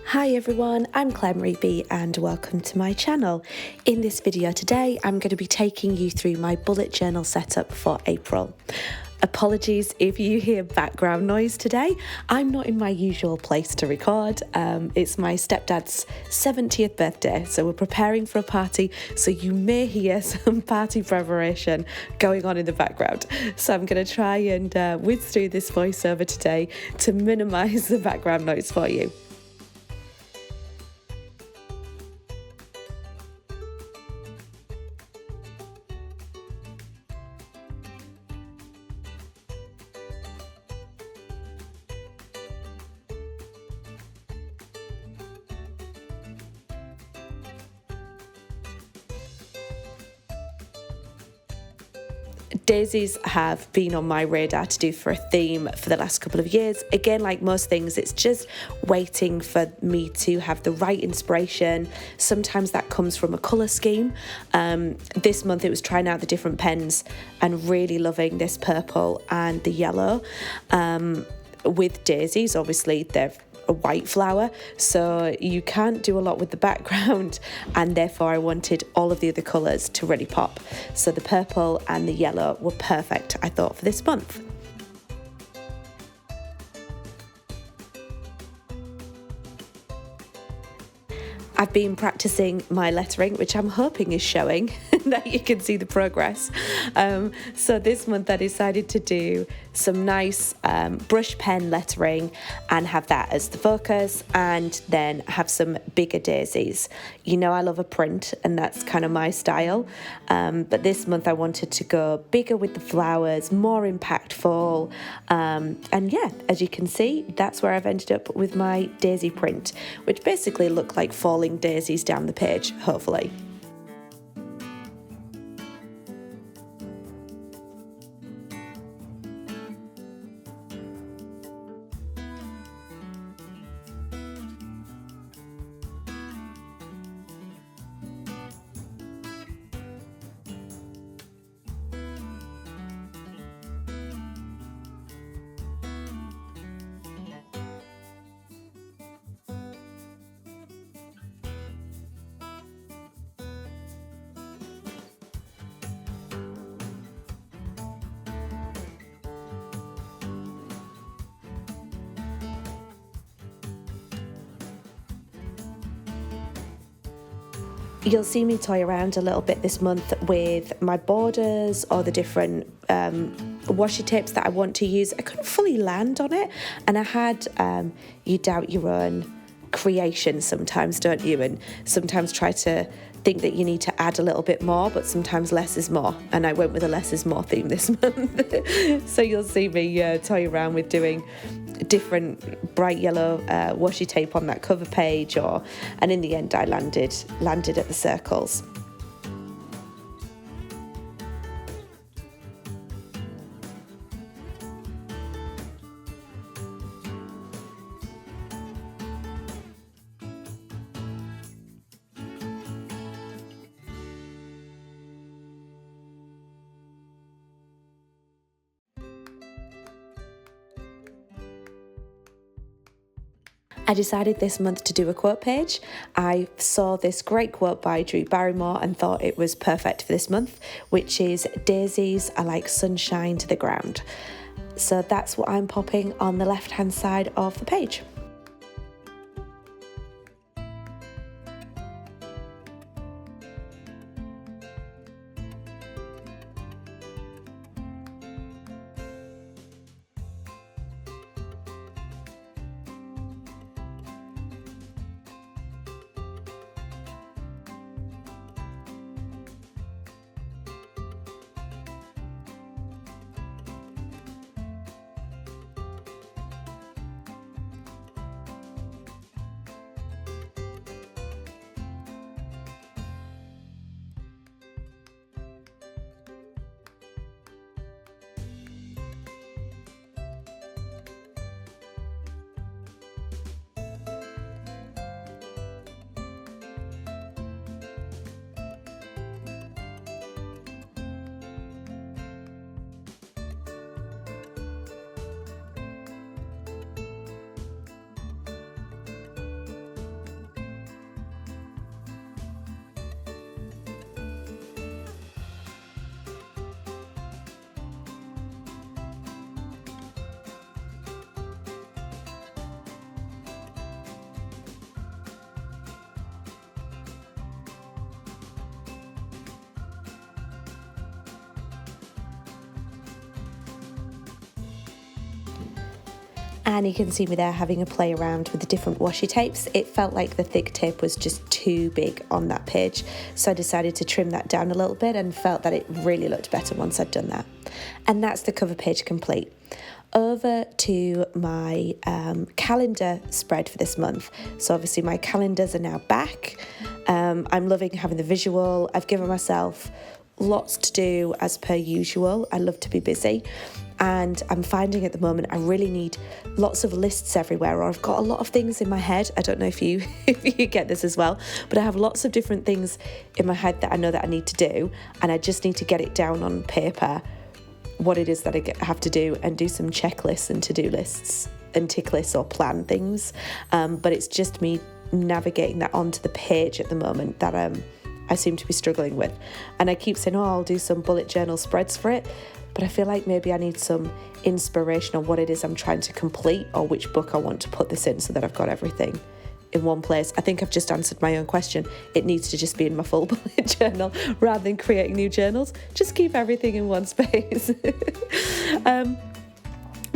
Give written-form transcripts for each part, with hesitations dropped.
Hi everyone, I'm Claire Marie B and welcome to my channel. In this video today, I'm going to be taking you through my bullet journal setup for April. Apologies if you hear background noise today. I'm not in my usual place to record. It's my stepdad's 70th birthday, so we're preparing for a party, so you may hear some party preparation going on in the background. So I'm going to try and whiz through this voiceover today to minimise the background noise for you. Daisies have been on my radar to do for a theme for the last couple of years. Again, like most things, it's just waiting for me to have the right inspiration. Sometimes that comes from a colour scheme. This month it was trying out the different pens and really loving this purple and the yellow. With daisies, obviously they're a white flower, so you can't do a lot with the background, and therefore I wanted all of the other colours to really pop. So the purple and the yellow were perfect, I thought, for this month. I've been practicing my lettering, which I'm hoping is showing that you can see the progress. So this month I decided to do some nice brush pen lettering and have that as the focus, and then have some bigger daisies. You know I love a print and that's kind of my style, but this month I wanted to go bigger with the flowers, more impactful, and yeah, as you can see, that's where I've ended up with my daisy print, which basically look like falling daisies down the page, hopefully. You'll see me toy around a little bit this month with my borders or the different washi tapes that I want to use. I couldn't fully land on it, and I had you doubt your own creation sometimes, don't you? And sometimes try to think that you need to add a little bit more, but sometimes less is more, and I went with a less is more theme this month. So you'll see me toy around with doing different bright yellow washi tape on that cover page, and in the end I landed at the circles. I decided this month to do a quote page. I saw this great quote by Drew Barrymore and thought it was perfect for this month, which is "Daisies are like sunshine to the ground." So that's what I'm popping on the left-hand side of the page. And you can see me there having a play around with the different washi tapes. It felt like the thick tape was just too big on that page, so I decided to trim that down a little bit and felt that it really looked better once I'd done that. And that's the cover page complete. Over to my calendar spread for this month. So obviously my calendars are now back. I'm loving having the visual. I've given myself lots to do as per usual. I love to be busy. And I'm finding at the moment I really need lots of lists everywhere, or I've got a lot of things in my head. I don't know if you get this as well, but I have lots of different things in my head that I know that I need to do, and I just need to get it down on paper, what it is that I have to do, and do some checklists and to-do lists and tick lists or plan things. But it's just me navigating that onto the page at the moment that I seem to be struggling with. And I keep saying, I'll do some bullet journal spreads for it. But I feel like maybe I need some inspiration on what it is I'm trying to complete, or which book I want to put this in, so that I've got everything in one place. I think I've just answered my own question. It needs to just be in my full bullet journal rather than creating new journals. Just keep everything in one space.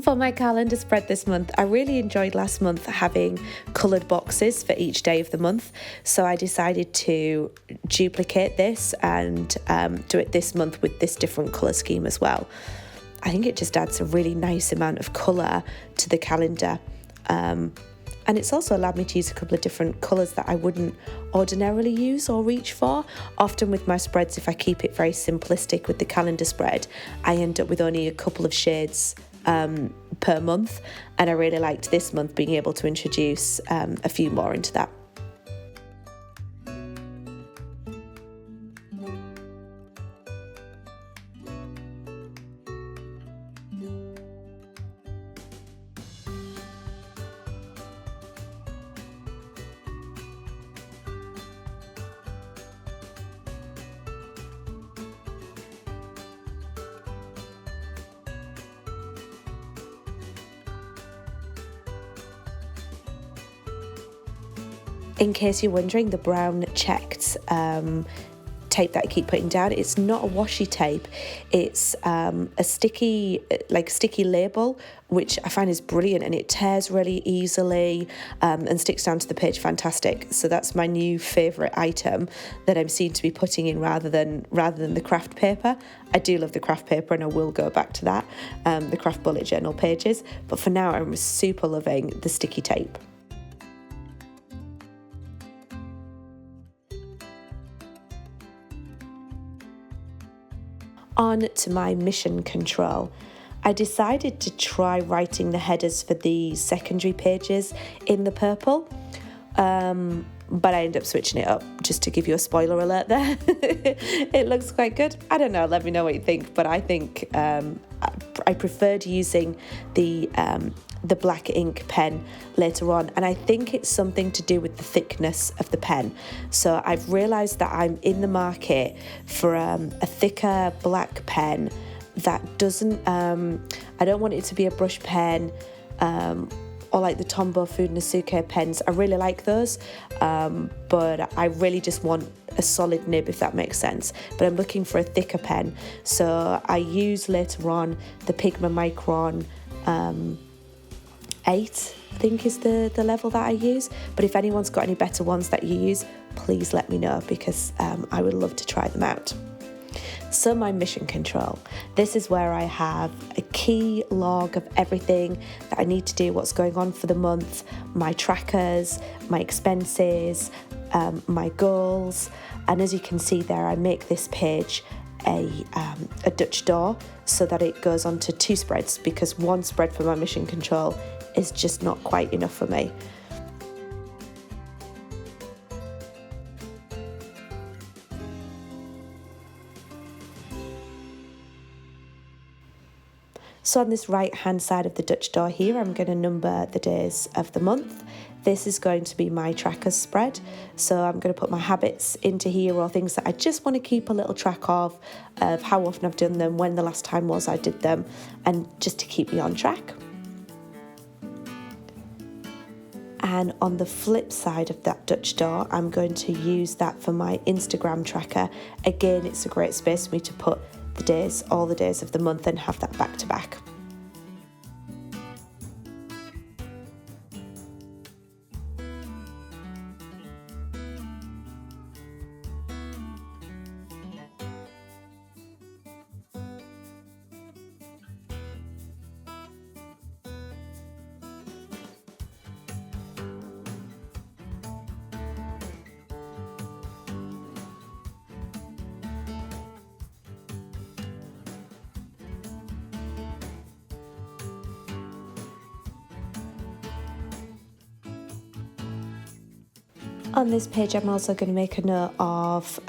For my calendar spread this month, I really enjoyed last month having coloured boxes for each day of the month. So I decided to duplicate this and do it this month with this different colour scheme as well. I think it just adds a really nice amount of colour to the calendar. And it's also allowed me to use a couple of different colours that I wouldn't ordinarily use or reach for. Often with my spreads, if I keep it very simplistic with the calendar spread, I end up with only a couple of shades per month, and I really liked this month being able to introduce a few more into that. In case you're wondering, the brown checked tape that I keep putting down, it's not a washi tape, it's a sticky label, which I find is brilliant, and it tears really easily and sticks down to the page fantastic. So that's my new favourite item that I'm seen to be putting in rather than the craft paper. I do love the craft paper, and I will go back to that, the craft bullet journal pages, but for now I'm super loving the sticky tape. On to my mission control. I decided to try writing the headers for the secondary pages in the purple, but I ended up switching it up, just to give you a spoiler alert there. It looks quite good. I don't know, let me know what you think, but I think I preferred using the black ink pen later on, and I think it's something to do with the thickness of the pen. So I've realised that I'm in the market for a thicker black pen that doesn't, I don't want it to be a brush pen, or like the Tombow Food Nasuke pens. I really like those, but I really just want a solid nib, if that makes sense. But I'm looking for a thicker pen. So I use later on the Pigma Micron 8, I think is the level that I use. But if anyone's got any better ones that you use, please let me know, because I would love to try them out. So my mission control. This is where I have a key log of everything that I need to do, what's going on for the month, my trackers, my expenses, my goals. And as you can see there, I make this page a Dutch door so that it goes onto 2 spreads, because 1 spread for my mission control is just not quite enough for me. So on this right hand side of the Dutch door here, I'm going to number the days of the month. This is going to be my trackers spread. So I'm going to put my habits into here, or things that I just want to keep a little track of how often I've done them, when the last time was I did them, and just to keep me on track. And on the flip side of that Dutch door, I'm going to use that for my Instagram tracker. Again, it's a great space for me to put the days, all the days of the month, and have that back to back. On this page, I'm also going to make a note of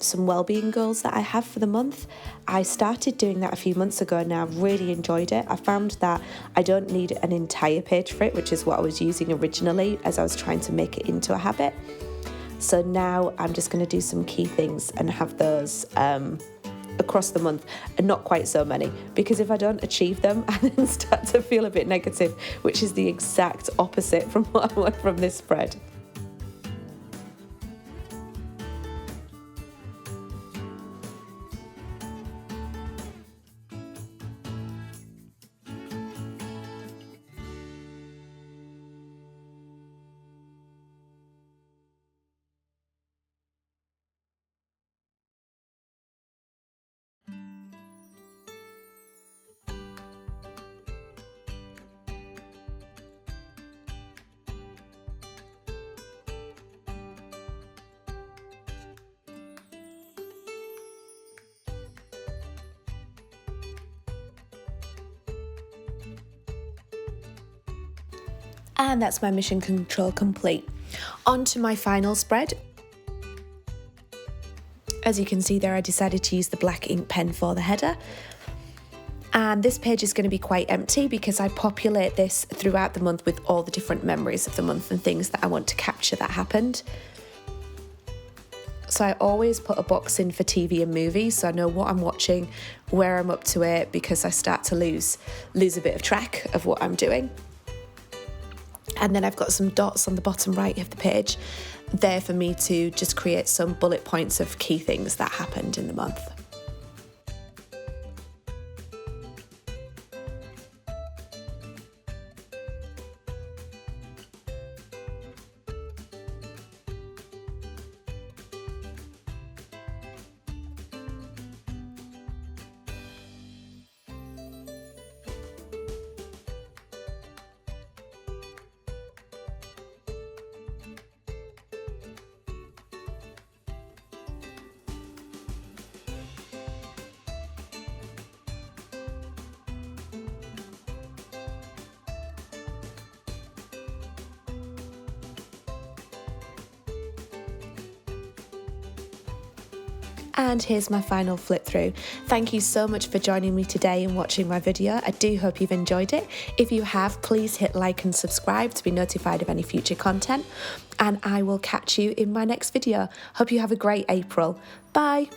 some wellbeing goals that I have for the month. I started doing that a few months ago and I've really enjoyed it. I found that I don't need an entire page for it, which is what I was using originally as I was trying to make it into a habit. So now I'm just going to do some key things and have those across the month, and not quite so many, because if I don't achieve them, I then start to feel a bit negative, which is the exact opposite from what I want from this spread. And that's my mission control complete. On to my final spread. As you can see there, I decided to use the black ink pen for the header. And this page is going to be quite empty because I populate this throughout the month with all the different memories of the month and things that I want to capture that happened. So I always put a box in for TV and movies, so I know what I'm watching, where I'm up to it, because I start to lose a bit of track of what I'm doing. And then I've got some dots on the bottom right of the page there for me to just create some bullet points of key things that happened in the month. And here's my final flip through. Thank you so much for joining me today and watching my video. I do hope you've enjoyed it. If you have, please hit like and subscribe to be notified of any future content. And I will catch you in my next video. Hope you have a great April. Bye.